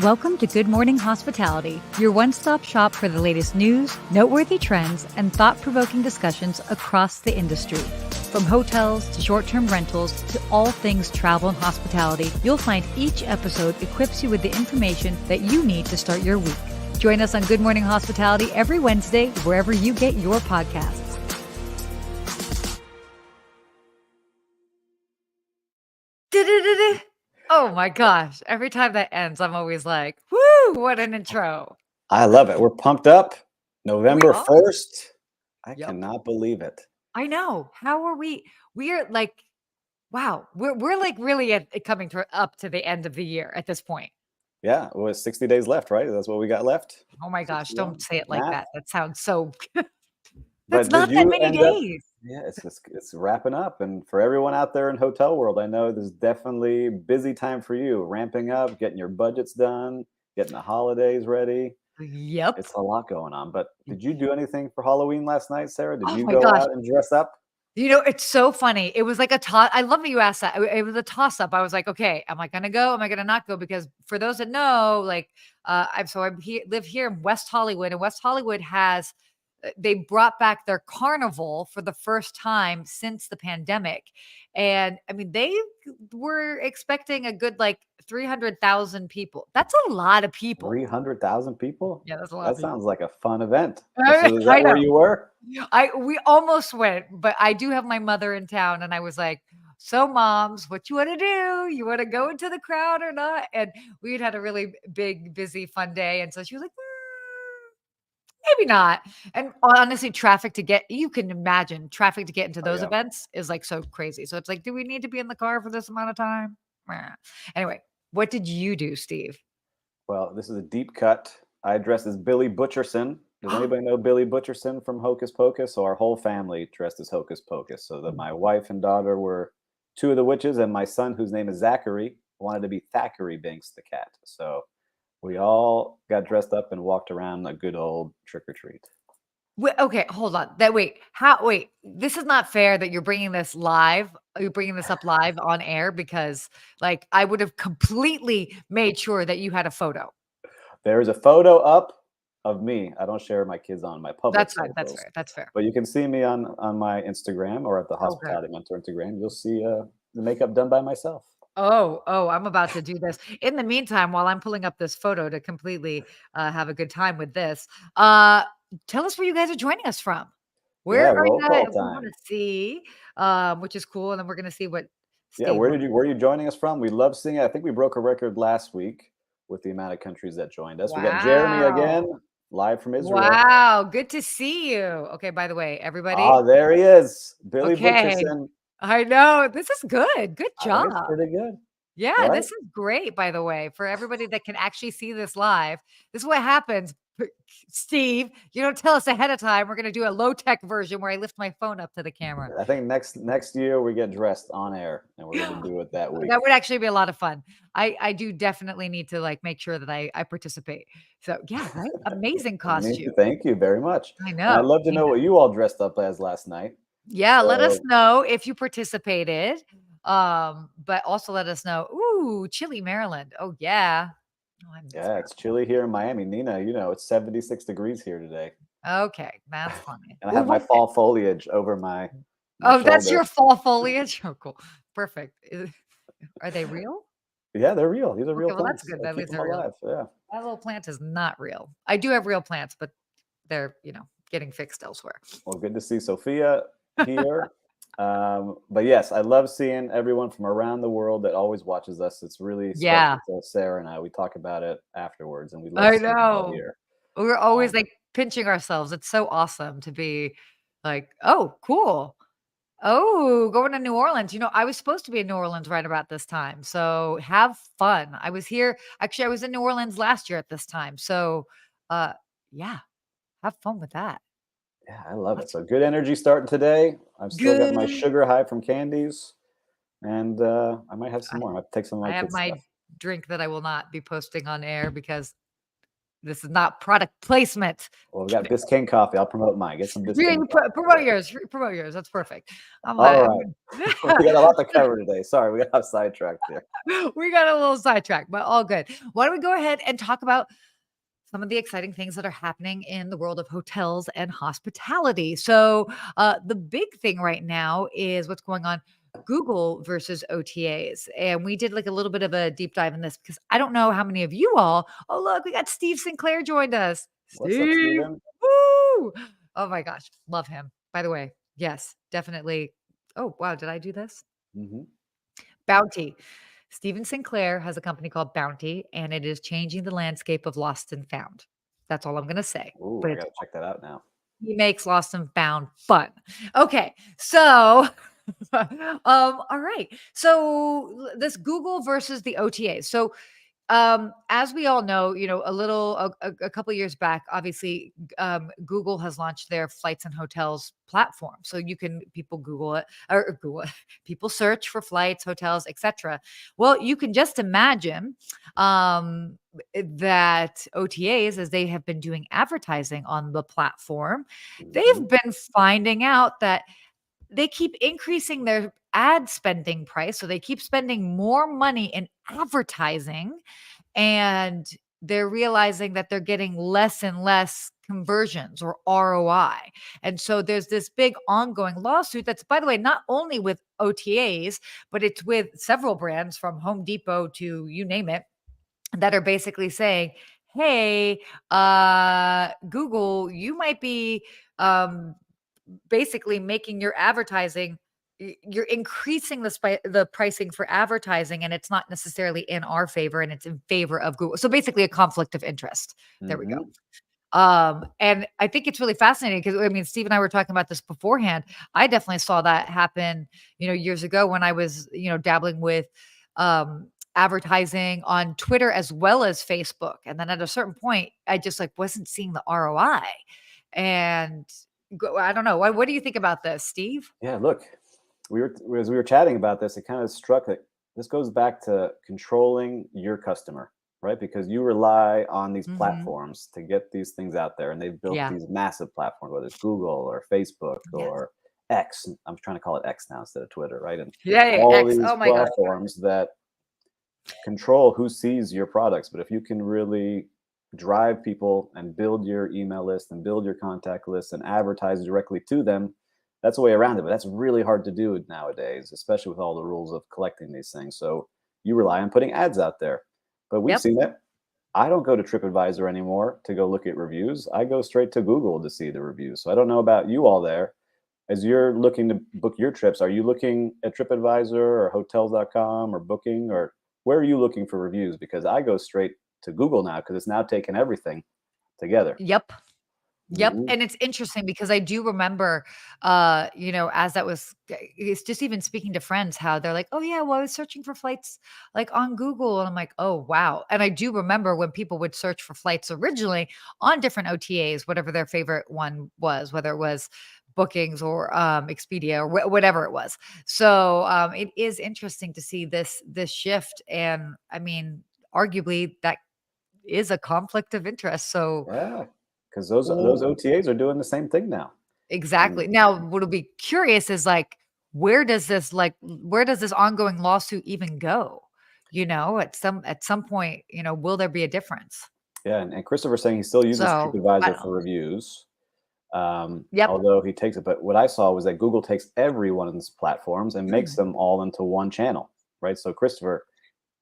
Welcome to Good Morning Hospitality, your one-stop shop for the latest news, noteworthy trends, and thought-provoking discussions across the industry. From hotels to short-term rentals to all things travel and hospitality, you'll find each episode equips you with the information that you need to start your week. Join us on Good Morning Hospitality every Wednesday, wherever you get your podcasts. Oh my gosh. Every time that ends, I'm always like, woo, what an intro. I love it. We're pumped up. November 1st. I Yep. cannot believe it. I know. How are we? We are like, wow. We're like really coming up to the end of the year at this point. Yeah, it was 60 days left, right? That's what we got left. Oh my gosh. 61. Don't say it like Math. that. That sounds so. That's But not did that you many end up? days. Yeah, it's wrapping up. And for everyone out there in hotel world, I know there's definitely busy time for you, ramping up, getting your budgets done, getting the holidays ready. Yep. It's a lot going on. But did you do anything for Halloween last night, Sarah? Did Oh you my go gosh. out and dress up? You know, it's so funny. It was like a toss. I love that you asked that. It was a toss up. I was like, okay, am I going to go? Am I going to not go? Because for those that know, like, I live here in West Hollywood, and West Hollywood has they brought back their carnival for the first time since the pandemic. And I mean, they were expecting a good like 300,000 people. That's a lot of people. 300,000 people? Yeah, that's a lot That of people. sounds like a fun event. I So is that where know. you were? We almost went, but I do have my mother in town, and I was like, "So, moms, what you want to do? You want to go into the crowd or not?" And we'd had a really big, busy, fun day, and so she was like, maybe not." And honestly, you can imagine traffic to get into Oh, those yeah. events is like so crazy. So it's like, do we need to be in the car for this amount of time? Anyway, what did you do, Steve? Well, this is a deep cut. I dressed as Billy Butcherson. Does anybody know Billy Butcherson from Hocus Pocus? So our whole family dressed as Hocus Pocus. So that my wife and daughter were two of the witches, and my son, whose name is Zachary, wanted to be Thackeray Binks the cat. So we all got dressed up and walked around a good old trick or treat. Okay, hold on. Wait, this is not fair that you're bringing this live. You're bringing this up live on air because, like, I would have completely made sure that you had a photo. There is a photo up of me. I don't share my kids on my public That's fine. That's socials, fair. That's fair. but you can see me on my Instagram or at the Okay. Hospitality Mentor Instagram. You'll see the makeup done by myself. Oh, I'm about to do this. In the meantime, while I'm pulling up this photo to completely have a good time with this, tell us where you guys are joining us from. Where Yeah, are you roll guys? call We want time. to see, which is cool, and then we're gonna see what Yeah, Steve. where are you joining us from? We love seeing it. I think we broke a record last week with the amount of countries that joined us. We got Jeremy Wow. again, live from Israel. Wow, good to see you. Okay, by the way, everybody. Ah, there he is, Billy Okay, Butcherson. I know. This is good. Good I think it's job. pretty good, Yeah, right? this is great, by the way, for everybody that can actually see this live. This is what happens, Steve. You don't tell us ahead of time. We're gonna do a low-tech version where I lift my phone up to the camera. I think next year we get dressed on air, and we're gonna do it that week. That would actually be a lot of fun. I do definitely need to, like, make sure that I participate. So, yeah, right? Amazing costume. Thank you very much, I and I'd know. love to know what you all dressed up as last night. Yeah, let us So know if you participated. But also let us know, ooh, chilly Maryland. Oh, yeah. Oh, I miss yeah, it's chilly here in Miami. Nina, it's 76 degrees here today. Maryland. Okay, that's funny. And I Well, have my fall foliage over my oh, that's shoulder. your fall foliage? Oh, cool. Perfect. Are they real? Yeah, they're real. These are real Okay, well, that's plants. good. I At keep least them they're real. alive. Yeah. That little plant is not real. I do have real plants, but they're, getting fixed elsewhere. Well, good to see Sophia here. But yes, I love seeing everyone from around the world that always watches us. It's really Yeah, special to Sarah and I. We talk about it afterwards, and we love I seeing them all know. here. We're always, Um, like, pinching ourselves. It's so awesome to be like, "Oh, cool. Oh, going to New Orleans." I was supposed to be in New Orleans right about this time, so have fun. I was in New Orleans last year at this time, so, uh, yeah, have fun with that. yeah, I love it. That's So good energy starting today. I've still got my good. sugar high from candies, and I might have some I more. I might take some of I my have kids' my stuff. drink that I will not be posting on air because This is not product placement. Well, we got Biscayne coffee. I'll promote mine. Get some Biscayne coffee. Promote yours. Promote yours. That's perfect. I'm All like, right. We got a lot to cover today. Sorry, we got sidetracked there. we got a little sidetracked, but all good. Why don't we go ahead and talk about some of the exciting things that are happening in the world of hotels and hospitality? So, the big thing right now is what's going on. Google versus OTAs. And we did like a little bit of a deep dive in this because I don't know how many of you all. Oh, look, we got Steve Sinclair joined us. What's up, Steve. Steven? Woo! Oh my gosh, love him. By the way, yes, definitely. Oh, wow, did I do this? Mm-hmm. Bounty. Steven Sinclair has a company called Bounty, and it is changing the landscape of Lost and Found. That's all I'm going to say. Ooh, But I gotta check that out now. he makes Lost and Found fun. Okay, so all right. So this Google versus the OTAs. So as we all know, a couple years back, obviously, Google has launched their flights and hotels platform. So people Google it or Google it, people search for flights, hotels, etc. Well, you can just imagine that OTAs, as they have been doing advertising on the platform, they've been finding out that they keep increasing their ad spending price. So they keep spending more money in advertising, and they're realizing that they're getting less and less conversions or ROI. And so there's this big ongoing lawsuit that's, by the way, not only with OTAs, but it's with several brands from Home Depot to you name it, that are basically saying, hey, Google, you might be basically making your advertising, you're increasing the pricing for advertising, and it's not necessarily in our favor, and it's in favor of Google. So basically a conflict of interest. There we go. And I think it's really fascinating because I mean, Steve and I were talking about this beforehand. I definitely saw that happen, years ago when I was, dabbling with advertising on Twitter as well as Facebook. And then at a certain point, I just like wasn't seeing the ROI. And I don't know. What do you think about this, Steve? Yeah, look, as we were chatting about this, it kind of struck that this goes back to controlling your customer, right? Because you rely on these Mhm. platforms to get these things out there, and they've built Yeah. these massive platforms, whether it's Google or Facebook Yes. or X. I'm trying to call it X now instead of Twitter, right? And Yeah, yeah, all X. these Oh my gosh. platforms that control who sees your products. But if you can really drive people and build your email list and build your contact list and advertise directly to them, that's a way around it. But that's really hard to do nowadays, especially with all the rules of collecting these things. So you rely on putting ads out there. But we've Yep. seen it. I don't go to TripAdvisor anymore to go look at reviews. I go straight to Google to see the reviews. So I don't know about you all there. As you're looking to book your trips, are you looking at TripAdvisor or hotels.com or booking, or where are you looking for reviews? Because I go straight to Google now because it's now taken everything together. Yep. Yep, Mhm. and it's interesting because I do remember, as that was it's just even speaking to friends how they're like, "Oh, yeah, well, I was searching for flights, like, on Google," and I'm like, "Oh, wow," and I do remember when people would search for flights originally on different OTAs, whatever their favorite one was, whether it was Bookings or, Expedia or whatever it was. So, it is interesting to see this shift, and, I mean, arguably, that is a conflict of interest, so. Yeah, because those OTAs are doing the same thing now. Exactly. And Now, what'll be curious is like, where does this ongoing lawsuit even go? At some point, will there be a difference? yeah, and Christopher's saying he still uses So, I TripAdvisor don't for know. reviews. Yep. Although he takes it, but what I saw was that Google takes every one of these platforms and makes them all into one channel, right? So Christopher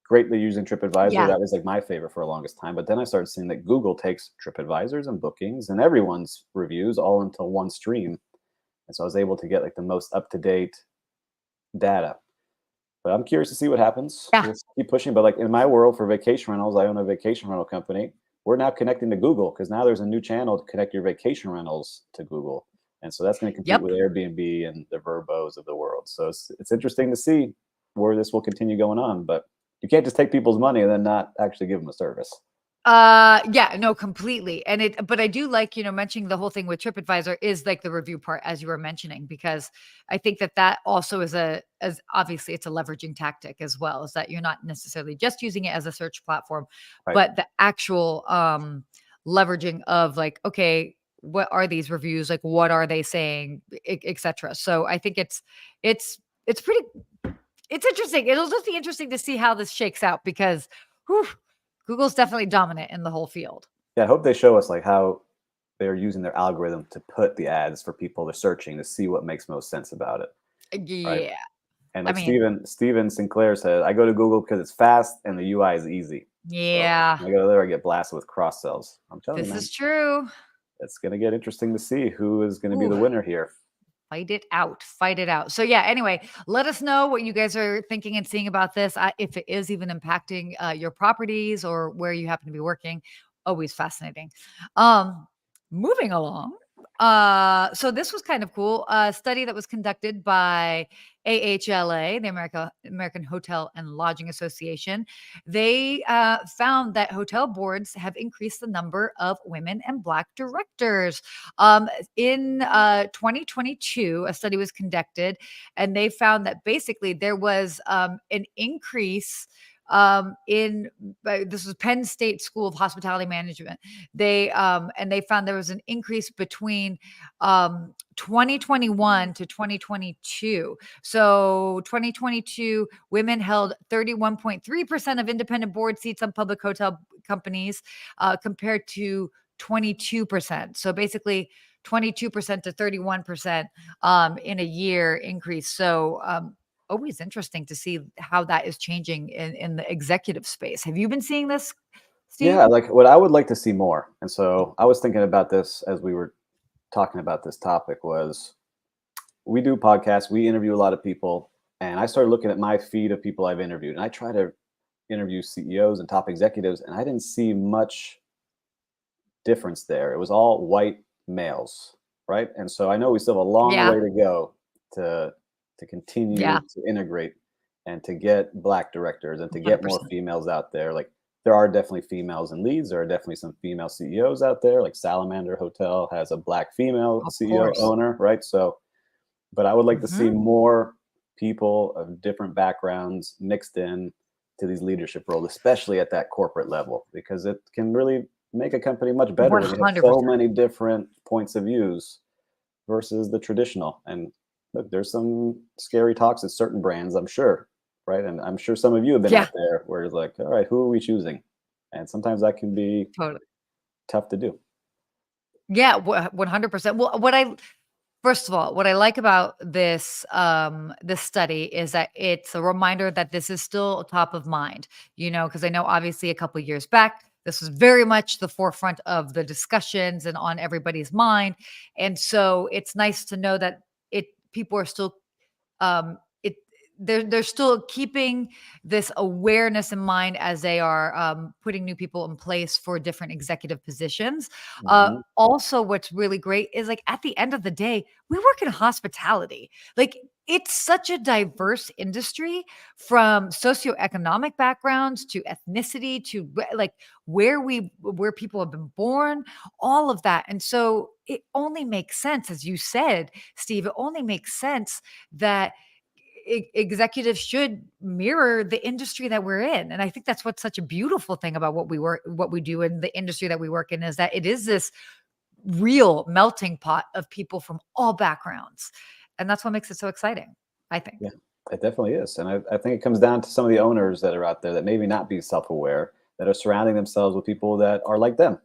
greatly using TripAdvisor. Yeah. That was like my favorite for the longest time. But then I started seeing that Google takes TripAdvisors and bookings and everyone's reviews all into one stream. And so I was able to get like the most up to date data. But I'm curious to see what happens. Yeah. We'll keep pushing. But like in my world for vacation rentals, I own a vacation rental company. We're now connecting to Google because now there's a new channel to connect your vacation rentals to Google. And so that's going to compete Yep. with Airbnb and the Verbos of the world. So it's interesting to see where this will continue going on. But you can't just take people's money and then not actually give them a service. Yeah, no, completely. But I do like, mentioning the whole thing with TripAdvisor is like the review part, as you were mentioning, because I think that also is as obviously it's a leveraging tactic as well, is that you're not necessarily just using it as a search platform, Right. but the actual, leveraging of like, okay, what are these reviews? Like, what are they saying, et cetera. So I think it's it's pretty it's interesting. It'll just be interesting to see how this shakes out because whew, Google's definitely dominant in the whole field. Yeah, I hope they show us like how they're using their algorithm to put the ads for people they're searching to see what makes most sense about it, right? Yeah. And I like mean, Steven Sinclair said, I go to Google because it's fast and the UI is easy. So yeah, when I go there, I get blasted with cross sells. I'm telling you, this man, is true. it's gonna get interesting to see who is gonna be Ooh. the winner here. Fight it out. Fight it out. So, yeah, anyway, let us know what you guys are thinking and seeing about this. If it is even impacting your properties or where you happen to be working. Always fascinating. Um, moving along. So this was kind of cool. A study that was conducted by AHLA, the American Hotel and Lodging Association. They found that hotel boards have increased the number of women and Black directors. In 2022, a study was conducted, and they found that basically there was an increase in this was Penn State School of Hospitality Management. They found there was an increase between 2021 to 2022. So 2022, women held 31.3% of independent board seats on public hotel companies, compared to 22%. So basically 22% to 31% in a year increase. So always interesting to see how that is changing in the executive space. Have you been seeing this, Steve? Yeah, like what I would like to see more. And so I was thinking about this as we were talking about this topic was we do podcasts, we interview a lot of people, and I started looking at my feed of people I've interviewed, and I try to interview CEOs and top executives, and I didn't see much difference there. It was all white males, right? And so I know we still have a long Yeah. way to go to continue Yeah. to integrate and to get Black directors and to get more 100%. females out there. Like there are definitely females in leads. There are definitely some female CEOs out there. Like Salamander Hotel has a Black female Of CEO course. owner, right? So, but I would like to see Mhm. more people of different backgrounds mixed in to these leadership roles, especially at that corporate level, because it can really make a company much better when you have so 100%. many different points of views versus the traditional. And look, there's some scary talks at certain brands, I'm sure, right? And I'm sure some of you have been Yeah, out there where it's like, all right, who are we choosing? And sometimes that can be totally. tough to do. Yeah, 100%. Well, first of all, what I like about this study is that it's a reminder that this is still top of mind, because I know obviously a couple years back, this was very much the forefront of the discussions and on everybody's mind. And so it's nice to know that people are still it they're still keeping this awareness in mind as they are putting new people in place for different executive positions. Hmm. Also, what's really great is like at the end of the day, we work in hospitality. Like it's such a diverse industry from socioeconomic backgrounds to ethnicity to like where people have been born, all of that. And so it only makes sense, as you said, Steve, it only makes sense that executives should mirror the industry that we're in. And I think that's what's such a beautiful thing about what we do in the industry that we work in is that it is this real melting pot of people from all backgrounds. And that's what makes it so exciting, I think. Yeah, it definitely is. And I think it comes down to some of the owners that are out there that maybe not be self aware, that are surrounding themselves with people that are like them,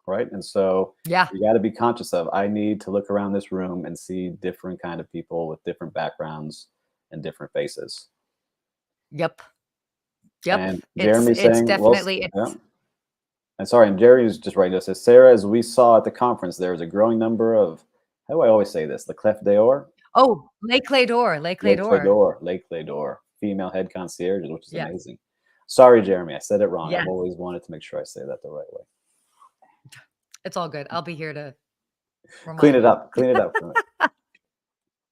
right? And so Yeah. you got to be conscious of I need to look around this room and see different kind of people with different backgrounds and different faces. Yep. Yep. And It's Jeremy it's saying, well, definitely yeah. it's And sorry, and Jerry's just writing us, says, Sarah, as we saw at the conference, there is a growing number of, how do I always say this? Le Clef d'Or? oh, Lake Clador, Lake Clador. Lake Clador, female head concierges, which is Yeah. amazing. Sorry, Jeremy, I said it wrong. Yeah. I've always wanted to make sure I say that the right way. It's all good. I'll be here to Clean remind it you. up. Clean it up for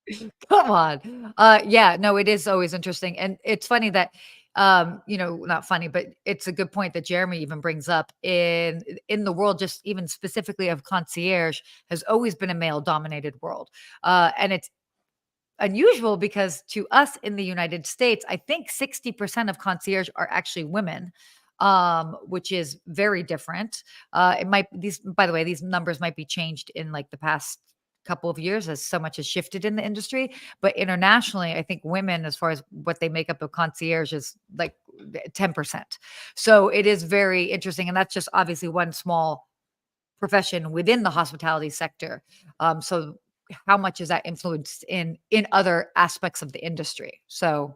me. Come on. Yeah, no, it is always interesting. And it's funny that not funny, but it's a good point that Jeremy even brings up in the world, just even specifically of concierge, has always been a male dominated world. And it's unusual because to us in the United States, I think 60% of concierge are actually women. which is very different. It might these by the way, these numbers might be changed in like the past couple of years as so much has shifted in the industry. But internationally, I think women, as far as what they make up of concierge, is like 10%. So it is very interesting. And that's just obviously one small profession within the hospitality sector. So how much is that influenced in other aspects of the industry? So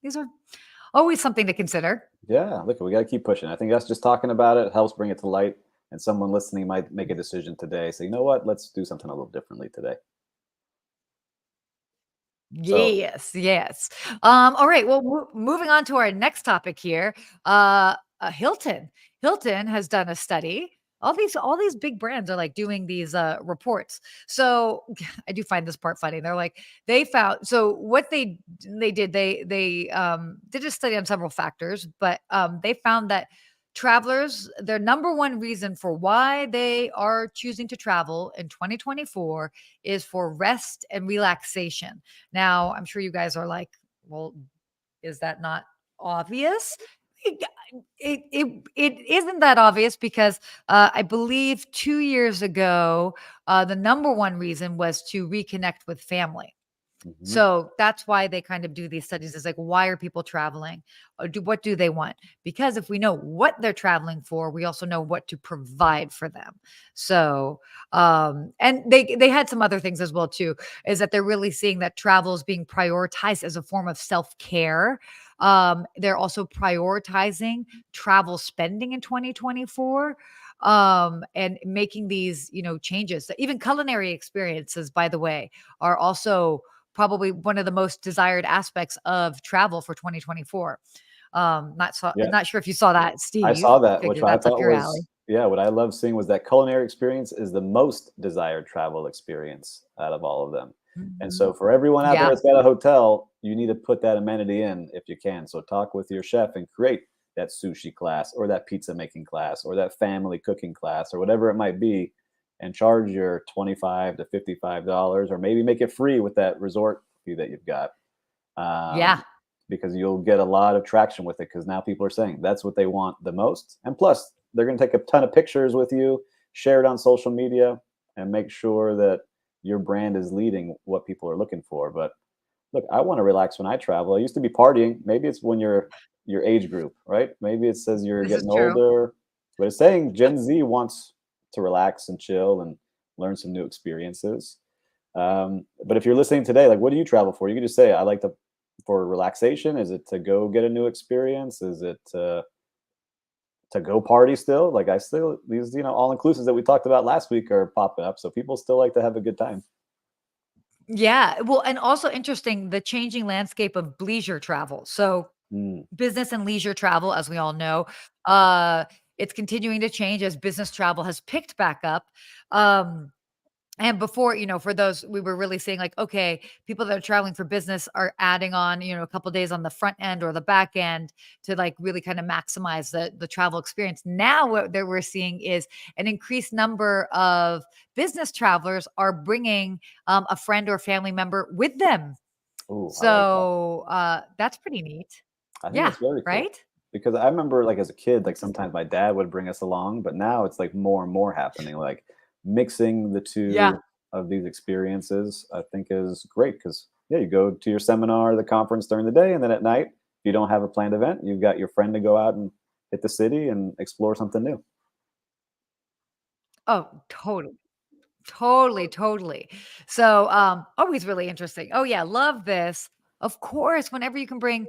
these are always something to consider. Yeah, look, we got to keep pushing. I think us just talking about it helps bring it to light, and someone listening might make a decision today. Say, you know what? Let's do something a little differently today. So, Yes, yes. All right. Well, moving on to our next topic here. Hilton. Hilton has done a study. All these big brands are like doing these reports. So I do find this part funny. They're like they found so what they did they did a study on several factors, but they found that travelers their number one reason for why they are choosing to travel in 2024 is for rest and relaxation. Now, I'm sure you guys are like, "Well, is that not obvious?" It it isn't that obvious because, I believe 2 years ago, the number one reason was to reconnect with family. mhm. So that's why they kind of do these studies is like, why are people traveling? What do they want? Because if we know what they're traveling for, we also know what to provide for them. So, and they had some other things as well too, is that they're really seeing that travel is being prioritized as a form of self care. They're also prioritizing travel spending in 2024 and making these changes. Even culinary experiences, by the way, are also probably one of the most desired aspects of travel for 2024. Yeah, Not sure if you saw that, I Steve. saw that, which Figure I that's up thought your alley. was, yeah, what I love seeing was that culinary experience is the most desired travel experience out of all of them. And Mhm. so for everyone out there Yeah. that's got a hotel, you need to put that amenity in if you can. So talk with your chef and create that sushi class or that pizza making class or that family cooking class or whatever it might be, and charge your 25 to $55 or maybe make it free with that resort fee that you've got. Yeah. um, because you'll get a lot of traction with it because now people are saying that's what they want the most. And plus, they're going to take a ton of pictures with you, share it on social media, and make sure that your brand is leading what people are looking for. But look, I want to relax when I travel. I used to be partying. Maybe it's when you're your age group, right? Maybe it says you're This is getting true. older, but it's saying Gen Z wants to relax and chill and learn some new experiences. But if you're listening today, like, what do you travel for? You can just say, I like to for relaxation. Is it to go get a new experience? Is it to go party still? Like I still these all inclusives that we talked about last week are popping up, so people still like to have a good time. Yeah. Well, and also interesting the changing landscape of leisure travel. So Mm, business and leisure travel, as we all know, uh, it's continuing to change as business travel has picked back up. Um, And before, for those we were really seeing like, okay, people that are traveling for business are adding on, a couple days on the front end or the back end to like really kind of maximize the travel experience. Now what that we're seeing is an increased number of business travelers are bringing a friend or family member with them. ooh, I like that. So that's pretty neat. I think Yeah, that's very cool right? because I remember, like, as a kid, like, Which is sometimes my dad would bring us along, but now it's, like, more and more happening, like, mixing the yeah. 2 of these experiences, I think is great because yeah, you go to your seminar, the conference during the day, and then at night, if you don't have a planned event, you've got your friend to go out and hit the city and explore something new. Oh, totally. Totally, totally. So, always really interesting. Oh yeah, love this. Of course, whenever you can bring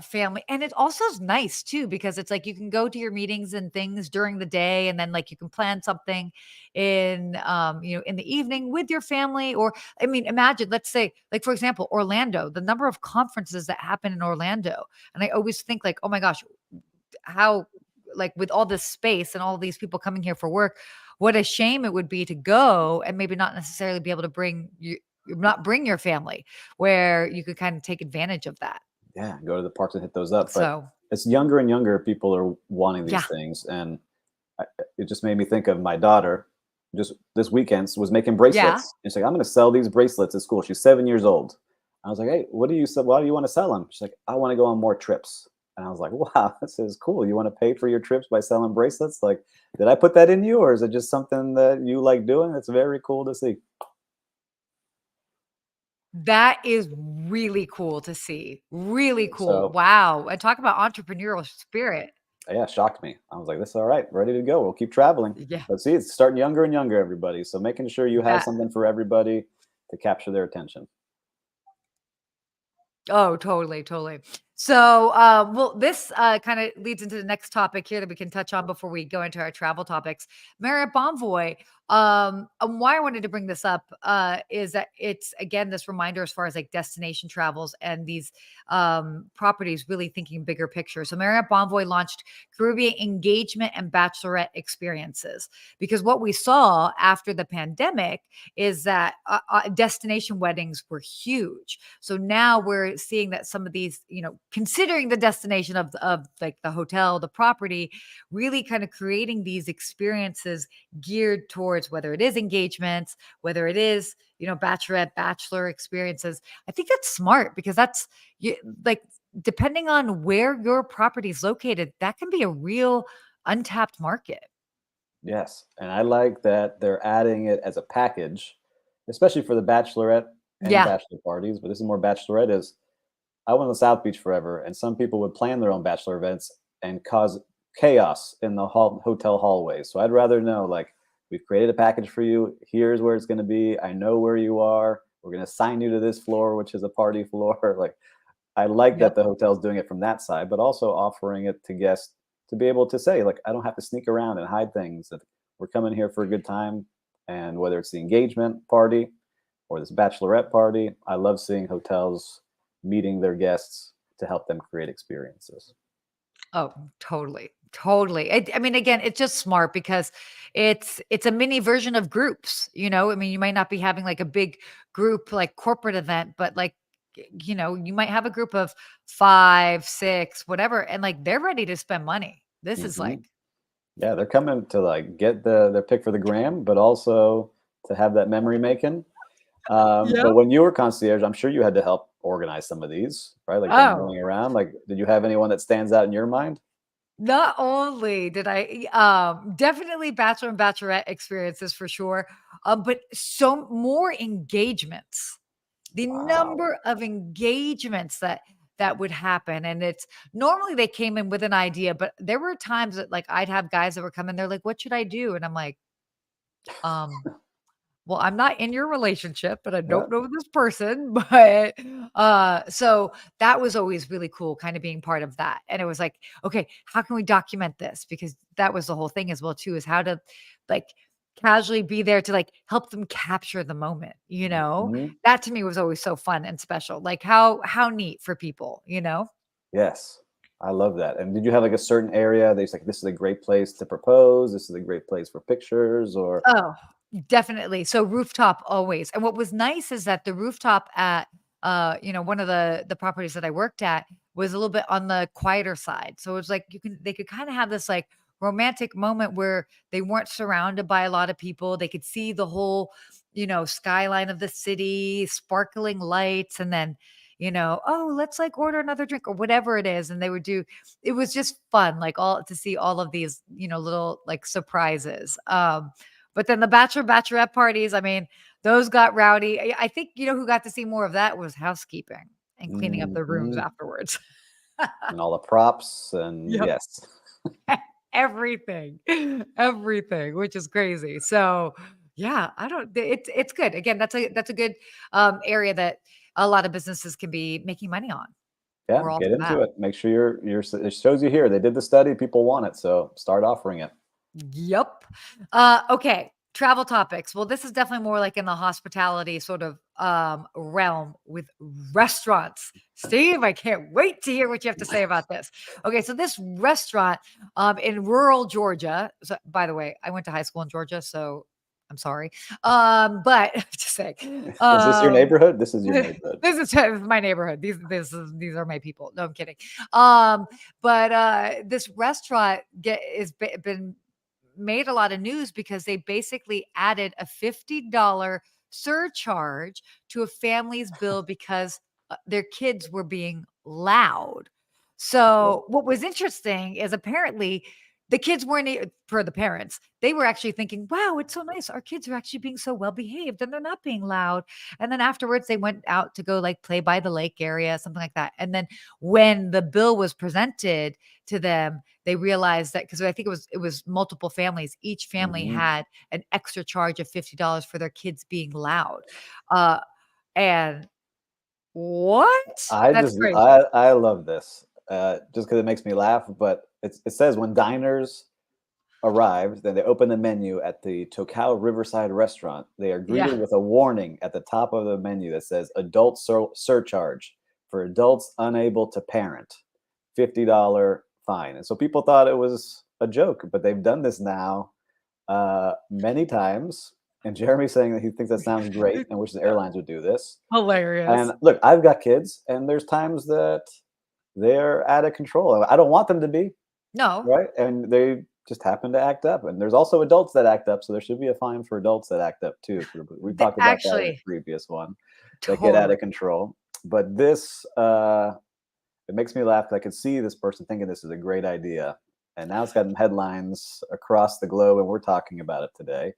family, and it also is nice too because it's like you can go to your meetings and things during the day, and then like you can plan something in the evening with your family. Or I mean, imagine, let's say, like for example, Orlando, the number of conferences that happen in Orlando, and I always think like, oh my gosh, how like with all this space and all these people coming here for work, what a shame it would be to go and maybe not necessarily be able to not bring your family where you could kind of take advantage of that. Yeah, go to the parks and hit those up, but So, it's younger and younger people are wanting these yeah. things, and it just made me think of my daughter. Just this weekend was making Yeah. bracelets, and she's like, "I'm going to sell these bracelets at school." She's 7 years old. I was like, "Hey, what do you sell? Why do you want to sell them?" She's like, "I want to go on more trips." And I was like, wow, this is cool. You want to pay for your trips by selling bracelets? Like, did I put that in you, or is it just something that you like doing? It's very cool to see. That is really cool to see. Really cool. So Wow. And talk about entrepreneurial spirit. yeah, it shocked me. I was like, this is all right, ready to go. We'll keep traveling. Yeah. But see, it's starting younger and younger, everybody. So making sure you have That something for everybody to capture their attention. Oh, totally, totally. So, well, this kind of leads into the next topic here that we can touch on before we go into our travel topics. Marriott Bonvoy. And why I wanted to bring this up is that it's again this reminder as far as like destination travels and these properties really thinking bigger picture. So, Marriott Bonvoy launched Caribbean engagement and bachelorette experiences because what we saw after the pandemic is that destination weddings were huge. So now we're seeing that some of these, considering the destination of like the hotel, the property, really kind of creating these experiences geared towards whether it is engagements, whether it is, bachelorette, bachelor experiences. I think that's smart because that's like depending on where your property is located, that can be a real untapped market. Yes. And I like that they're adding it as a package, especially for the bachelorette and Yeah. bachelor parties. But this is more bachelorette is I went to South Beach forever, and some people would plan their own bachelor events and cause chaos in the hotel hallways. So I'd rather know, like, we've created a package for you. Here's where it's going to be. I know where you are. We're going to assign you to this floor, which is a party floor. Like, I like that Yep. the hotel's doing it from that side, but also offering it to guests to be able to say, like, I don't have to sneak around and hide things. That we're coming here for a good time, and whether it's the engagement party or this bachelorette party, I love seeing hotels meeting their guests to help them create experiences. Oh, totally. Totally. I mean, again, it's just smart because it's a mini version of groups, I mean, you might not be having like a big group like corporate event, but like you might have a group of 5, 6, whatever, and like they're ready to spend money. This is Hmm. like Yeah, they're coming to like get their pick for the gram, but also to have that memory making. But Yep. when you were concierge, I'm sure you had to help organize some of these, right? Like them Oh, running around. Like, did you have anyone that stands out in your mind? not only did I definitely bachelor and bachelorette experiences for sure, but so more engagements. The Wow. number of engagements that would happen, and it's normally they came in with an idea, but there were times that, like, I'd have guys that were coming, they're like, "What should I do?" And I'm like, "Um, well, I'm not in your relationship, but I Yeah. don't know this person." But, so that was always really cool kinda being part of that, and it was like, "Okay, how can we document this?" Because that was the whole thing as well too, is how to, like, casually be there to, like, help them capture the moment, you know? Mhm. That to me was always so fun and special, like, how neat for people, you know? Yes. I love that. And did you have like a certain area that you like, this is a great place to propose? This is a great place for pictures or Oh, definitely. So rooftop always. And what was nice is that the rooftop at one of the properties that I worked at was a little bit on the quieter side. So it was like they could kind of have this like romantic moment where they weren't surrounded by a lot of people. They could see the whole, skyline of the city, sparkling lights, and then oh, let's like order another drink or whatever it is. And they would do it was just fun, like all to see all of these, little like surprises. But then the bachelor, bachelorette parties, I mean, those got rowdy. I think, who got to see more of that was housekeeping and cleaning up the rooms Mhm. afterwards. And all the props and Yep. yes. Everything, everything, which is crazy. So, yeah, I don't it's good. Again, that's a good, area that a lot of businesses can be making money on. Yeah, We're all get for that. into it. Make sure it shows you here. They did the study, people want it, so start offering it. Yep. Okay. Travel topics. Well, this is definitely more like in the hospitality sort of realm with restaurants. Steve, I can't wait to hear what you have to say about this. Okay, so this restaurant in rural Georgia. So, by the way, I went to high school in Georgia, so I'm sorry. But just saying. Is this your Um, neighborhood? This is your this neighborhood. is my neighborhood. These are my people. No, I'm kidding. But this restaurant been made a lot of news because they basically added a $50 surcharge to a family's bill because their kids were being loud. Well, So what was interesting is apparently the kids weren't for the parents. They were actually thinking, "Wow, it's so nice. Our kids are actually being so well behaved and they're not being loud." And then afterwards they went out to go like play by the lake area, something like that. And then when the bill was presented to them, they realized that because I think it was multiple families, each family mhm. had an extra charge of $50 for their kids being loud. Uh and what? That's crazy. I love this, just because it makes me laugh, but it says when diners arrived, then they open the menu at the Tocal Riverside restaurant. They are Yeah. greeted with a warning at the top of the menu that says adult surcharge for adults unable to parent, $50 fine. And so people thought it was a joke, but they've done this now many times. And Jeremy's saying that he thinks that sounds great and wishes airlines would do this. And Hilarious. look, I've got kids, and there's times that they're out of control. I don't want them to be, No, right? And they just happen to act up. And there's also adults that act up, so there should be a fine for adults that act up too. We the talked about that in a actually, previous one, that get out totally. of control. But this, it makes me laugh. I could see this person thinking this is a great idea, and now it's gotten headlines across the globe, and we're talking about it today.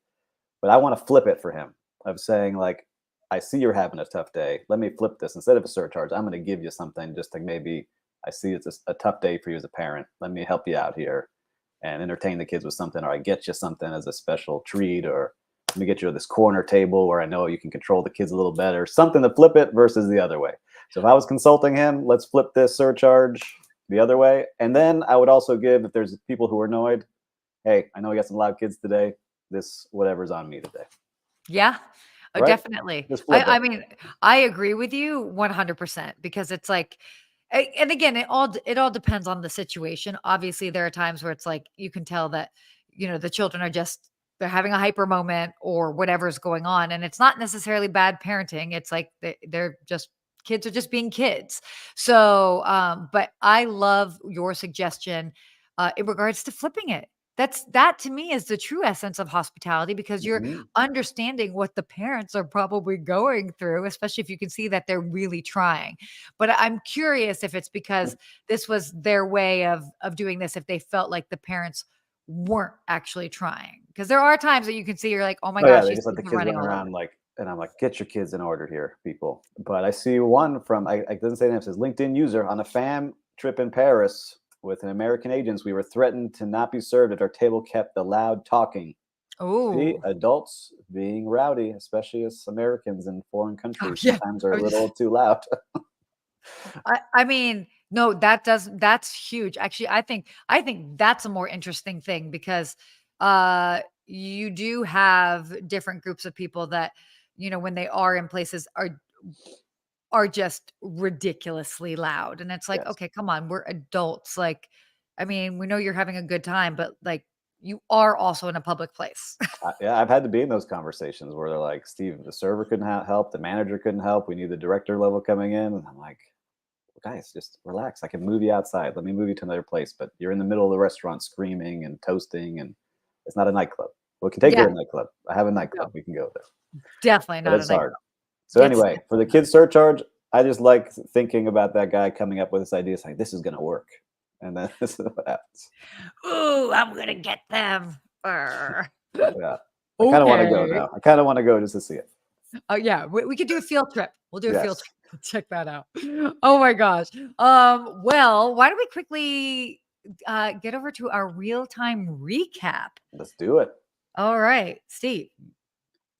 But I want to flip it for him of saying like, I see you're having a tough day. Let me flip this. Instead of a surcharge, I'm going to give you something just to maybe, I see it's a tough day for you as a parent. Let me help you out here and entertain the kids with something, or I get you something as a special treat, or let me get you this corner table where I know you can control the kids a little better. Something to flip it versus the other way. So if I was consulting him, let's flip this surcharge the other way. And then I would also give, if there's people who are annoyed, hey, I know we got some loud kids today. This whatever's on me today. Yeah. Oh, Right? definitely. Just flip I it. mean, I agree with you 100% because it's like and again, it all depends on the situation. Obviously, there are times where it's like you can tell that, the children are just they're having a hyper moment or whatever's going on, and it's not necessarily bad parenting. It's like they're just kids are just being kids. So, but I love your suggestion in regards to flipping it. That to me is the true essence of hospitality because you're Mhm. understanding what the parents are probably going through, especially if you can see that they're really trying. But I'm curious if it's because this was their way of doing this, if they felt like the parents weren't actually trying. Because there are times that you can see you're like, "Oh my Oh yeah, gosh, they these just let kids the are kids running run all over." around like, and I'm like, get your kids in order here, people. But I see one from, I doesn't say name, it says LinkedIn user on a fam trip in Paris with an American agents. We were threatened to not be served at our table kept the loud talking. See, Oh. adults being rowdy, especially as Americans in foreign Oh, countries, yeah. sometimes are I a was just little too loud. I mean, no, that's huge. Actually, I think that's a more interesting thing because you do have different groups of people that, when they are in places are just ridiculously loud. And it's like, Yes. okay, come on, we're adults. Like, I mean, we know you're having a good time, but like you are also in a public place. Yeah, I've had to be in those conversations where they're like, Steve, the server couldn't help, the manager couldn't help. We need the director level coming in. And I'm like, guys, just relax. I can move you outside. Let me move you to another place. But you're in the middle of the restaurant screaming and toasting, and it's not a nightclub. We can take you Yeah, to a nightclub. I have a nightclub. no, We can go there. definitely But not a it's nightclub. hard. So It's anyway, for the kids surcharge, I just like thinking about that guy coming up with this idea. It's like, this is going to work. And then this is what happens. ooh, I'm gonna get them. Arr. Yeah. I kind of want to go Okay. now. I kind of want to go just to see it. Oh, yeah, we could do a field trip. We'll do a field Yes. trip. Check that out. Oh my gosh. Well, why don't we quickly, get over to our real-time recap? Let's do it. All right, Steve,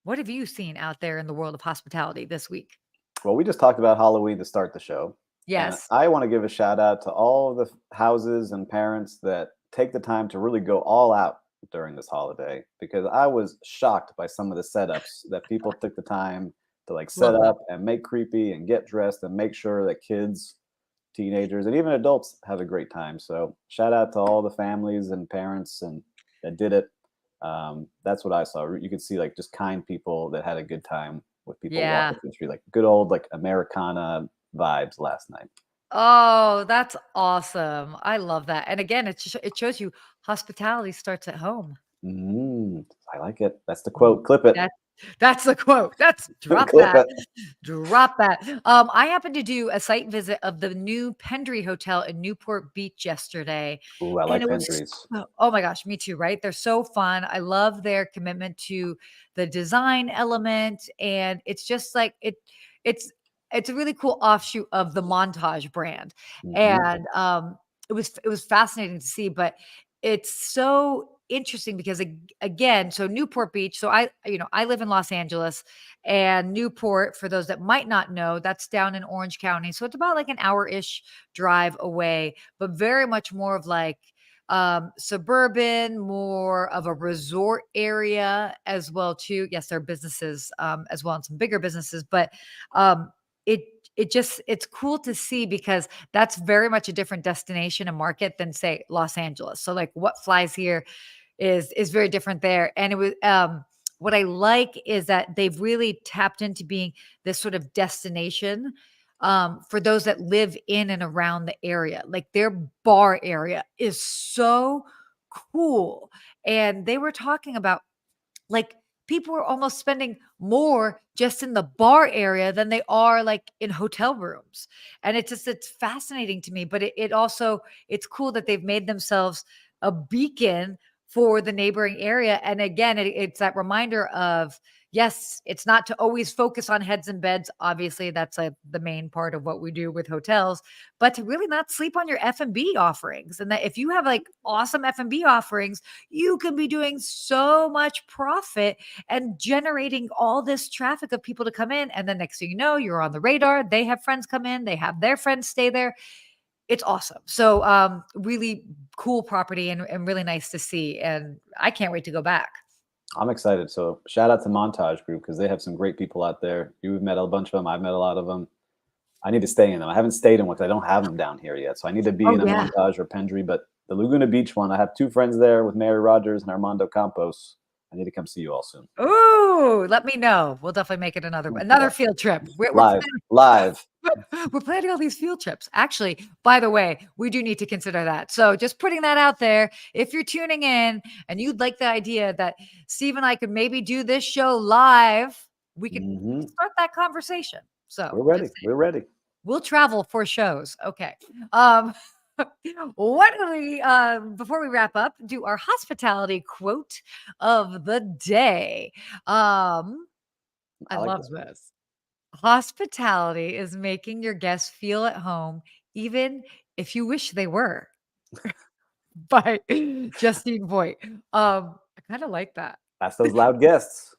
what have you seen out there in the world of hospitality this week? Well, we just talked about Halloween to start the show. And Yes. I want to give a shout out to all the houses and parents that take the time to really go all out during this holiday, because I was shocked by some of the setups that people took the time to like set Love them. up and make creepy and get dressed and make sure that kids, teenagers, and even adults have a great time. So shout out to all the families and parents and that did it. That's what I saw. You could see like just kind people that had a good time with people Yeah. walking through the street, like good old like Americana vibes last night. Oh, that's awesome. I love that. And again, it shows you hospitality starts at home. Mm, I like it. That's the quote. Clip it. That's the quote. That's drop Clip that. it. Drop that. I happened to do a site visit of the new Pendry Hotel in Newport Beach yesterday, Ooh, I and like it was Pendry's. oh my gosh, me too, right? They're so fun. I love their commitment to the design element, and it's just like it's it's a really cool offshoot of the Montage brand, Mhm. and it was fascinating to see, but it's so interesting because again, so Newport Beach. So I live in Los Angeles, and Newport, for those that might not know, that's down in Orange County. So it's about like an hour-ish drive away, but very much more of like suburban, more of a resort area as well too. Yes, there are businesses as well and some bigger businesses, but um it it's cool to see because that's very much a different destination and market than say Los Angeles. So like what flies here is very different there. And it was what I like is that they've really tapped into being this sort of destination for those that live in and around the area. Like their bar area is so cool. And they were talking about like, people are almost spending more just in the bar area than they are, like, in hotel rooms, and it's fascinating to me, but it also it's cool that they've made themselves a beacon for the neighboring area, and again, it's that reminder of, yes, it's not to always focus on heads and beds, obviously, that's, like, the main part of what we do with hotels, but to really not sleep on your F&B offerings, and that if you have, like, awesome F&B offerings, you can be doing so much profit and generating all this traffic of people to come in. And then next thing you know, you're on the radar. They have friends come in, they have their friends stay there. It's awesome. So really cool property and really nice to see. And I can't wait to go back. I'm excited. So shout out to Montage Group because they have some great people out there. You've met a bunch of them. I've met a lot of them. I need to stay in them. I haven't stayed in one because I don't have them down here yet. So I need to be Oh in a yeah. Montage or Pendry. But the Laguna Beach one, I have two friends there with Mary Rogers and Armando Campos. I need to come see you all soon. Ooh, let me know. We'll definitely make it another Yeah, field trip. We're live, planning live. we're planning all these field trips. Actually, by the way, we do need to consider that. So just putting that out there. If you're tuning in and you'd like the idea that Steve and I could maybe do this show live, we could Hmm. start that conversation. So We're ready. just We're ready. we'll travel for shows. Okay. Um, what do we before we wrap up, do our hospitality quote of the day. I I like love this one. this. Hospitality is making your guests feel at home, even if you wish they were. By Justine Voigt. I kind of like that. That's those loud guests.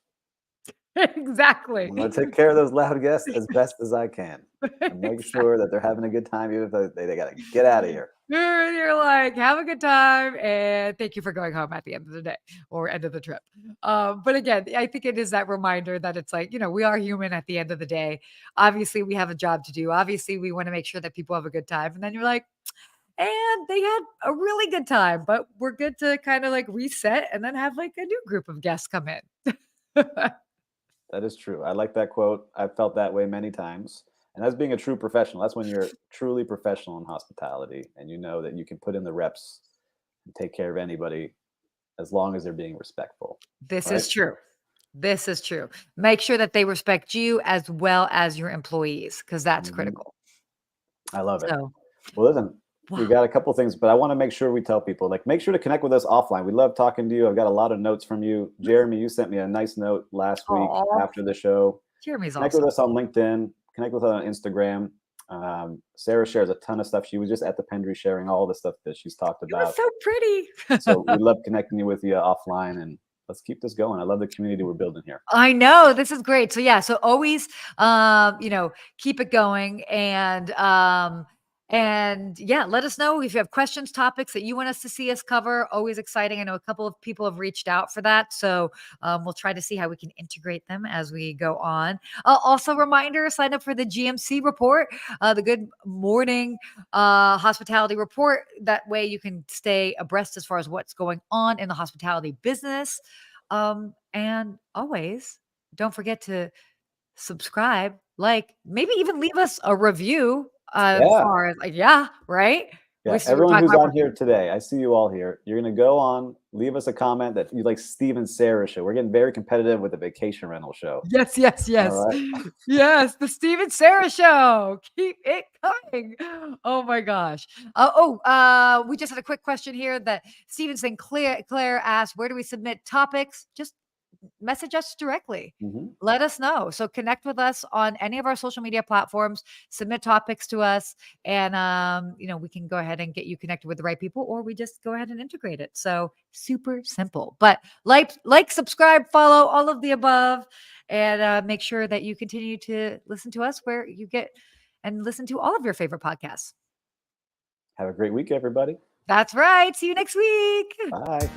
Exactly. I'm going to take care of those loud guests as best as I can and make sure that they're having a good time, even if they got to get out of here. You're like, have a good time and thank you for going home at the end of the day or end of the trip. But again, I think it is that reminder that it's like, we are human at the end of the day. Obviously, we have a job to do. Obviously, we want to make sure that people have a good time. And then you're like, and they had a really good time, but we're good to kind of like reset and then have like a new group of guests come in. That is true. I like that quote. I've felt that way many times. And that's being a true professional. That's when you're truly professional in hospitality and you know that you can put in the reps and take care of anybody as long as they're being respectful. This Right? is true. This is true. Make sure that they respect you as well as your employees because that's Mhm. critical. I love it. So, Well, listen, we wow. got a couple things, but I want to make sure we tell people like make sure to connect with us offline. We love talking to you. I've got a lot of notes from you. Jeremy, you sent me a nice note last week Oh, after the show. Jeremy's Connect with awesome. us on LinkedIn. Connect with us on Instagram. Sarah shares a ton of stuff. She was just at the Pendry sharing all the stuff that she's talked It was about. so So we pretty. love connecting you with you offline, and let's keep this going. I love the community we're building here. I know, this is great. So yeah, so always keep it going and yeah, let us know if you have questions, topics that you want us to see us cover. Always exciting. I know a couple of people have reached out for that. So we'll try to see how we can integrate them as we go on. Also, reminder, sign up for the GMC report, the Good Morning Hospitality report. That way you can stay abreast as far as what's going on in the hospitality business. And always don't forget to subscribe, like, maybe even leave us a review, Yeah. far as like, yeah, right? Yeah, We were everyone talking who's about on here today, I see you all here. You're gonna go on, leave us a comment that you like Steve and Sarah show. We're getting very competitive with the vacation rental show. yes, yes, All yes. right. Yes, the Steve and Sarah show. Keep it coming. Oh my gosh. We just had a quick question here that Steven Claire asked, where do we submit topics? Just message us directly. Mhm. Let us know. So connect with us on any of our social media platforms, submit topics to us, and we can go ahead and get you connected with the right people, or we just go ahead and integrate it. So super simple. But subscribe, follow, all of the above, and make sure that you continue to listen to us where you get and listen to all of your favorite podcasts. Have a great week, everybody. That's right. See you next week. Bye.